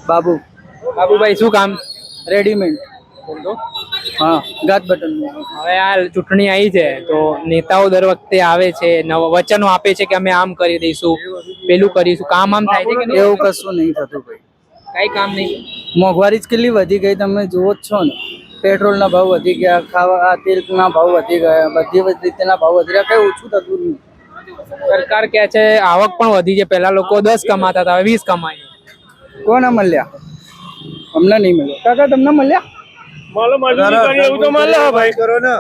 બાબુ. બાબુભાઈ શું કામ? રેડીમેડ. હા, ગાત બટન. હવે આ ચૂંટણી આવી છે તો નેતાઓ દર વખતે આવે છે, વચનો આપે છે કે અમે આમ કરી દઈશું, પેલું કરીશું. કામ આમ થાય છે કે નહીં? એવું કશું નહીં થતું ભાઈ. કઈ કામ નહીં. મોંઘવારી જ કેટલી વધી ગઈ તમે જુઓ જ છો ને. પેટ્રોલના ભાવ વધી ગયા, ખાવા તેલના ભાવ વધી ગયા, બધી રીતના ભાવ વધી રહ્યા, કઈ ઓછું થતું જ નહીં. સરકાર કહે છે આવક પણ વધી છે, પહેલા લોકો 10 કમાતા હતા, હવે 20 કમાય. કોને મળ્યા? અમને નહીં મળ્યા. કાકા તમને મળ્યા?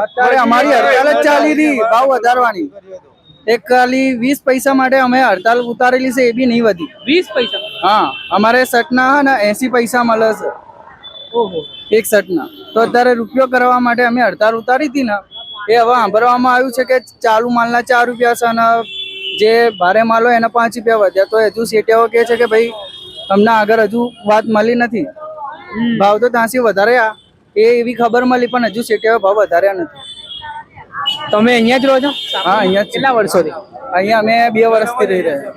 અત્યારે અમારી હડતાલ જ ચાલી રહી ભાવ વધારવાની. એક ખાલી 20 પૈસા માટે અમે હડતાલ ઉતારેલી છે, એ બી નહીં વધી. 20 પૈસા? હા, અમારે શર્ટના હે ને 80 પૈસા મળે છે. ઓહો. એક શર્ટના. તો અત્યારે રૂપિયો કરવા માટે અમે હડતાલ ઉતારી હતી ને, એ હવે સાંભળવામાં આવ્યું છે કે ચાલુ માલના 4 રૂપિયા છે અને જે ભારે માલ હોય એના 5 રૂપિયા વધ્યા. તો હજુ શેઠિયાઓ કહે છે કે ભાઈ અમને આગળ હજુ વાત મળી નથી. ભાવ તો ત્યાંથી વધારે એવી ખબર મળી, પણ હજુ શેઠિયાઓ ભાવ વધાર્યા નથી. તમે અહીંયા જ રહો છો? હા, અહીંયા જ. કેટલા વર્ષોથી? અહીંયા અમે 2 વર્ષથી રહી રહ્યા.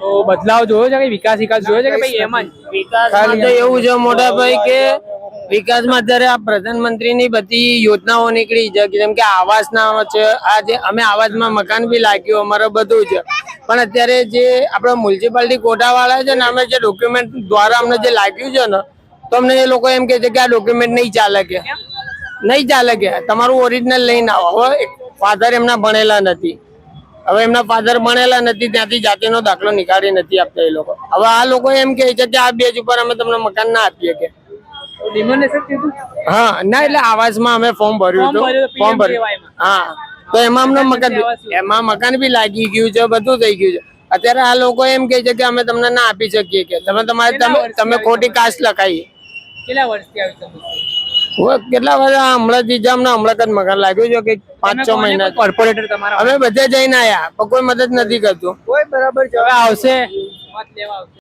તો બદલાવ જોયો છે કે વિકાસ જોયો છે કે ભાઈ એમાં વિકાસમાં તો એવું છે મોટા ભાઈ કે વિકાસમાં અત્યારે આ પ્રધાનમંત્રીની બધી યોજનાઓ નીકળી છે, જેમ કે આવાસના છે. આ જે અમે આવાસમાં મકાન બી લાગ્યું, અમારે બધું છે. પણ અત્યારે જે આપણે મ્યુનિસિપાલિટી કોટા વાળા છે ને, અમે જે ડોક્યુમેન્ટ દ્વારા અમને જે લાગ્યું છે ને, તો અમને એ લોકો એમ કે છે કે આ ડોક્યુમેન્ટ નહીં ચાલે, કે નહીં ચાલે, કે તમારું ઓરિજિનલ લઈને આવો. હવે ફાધર એમના ભણેલા નથી, હવે એમના ફાધર ભણેલા નથી, ત્યાંથી જાતિનો દાખલો નીકાળી નથી આપતા એ લોકો. હવે આ લોકો એમ કહે છે કે આ બેઝ ઉપર અમે તમને મકાન ના આપીએ, કે હા ના, એટલે આવાસમાં અમે ફોર્મ ભર્યું હતું, ફોર્મ ભર્યું. હા, તો એમાં અમને મકાન બી લાગી ગયું છે, બધું થઈ ગયું છે. અત્યારે આ લોકો એમ કે છે કે અમે તમને ના આપી શકીએ, કે તમે ખોટી કાસ્ટ લખાઈ. કેટલા વર્ષથી આવી સમસ્યા? કેટલા બધા હમણાંથી જ હમણાં મકાન લાગ્યું છે કે 5-6 મહિના. કોર્પોરેટર તમારા અમે બધા જઈને આયા, પણ કોઈ મદદ નથી કરતું. કોઈ બરાબર હવે આવશે, મત લેવા આવશે.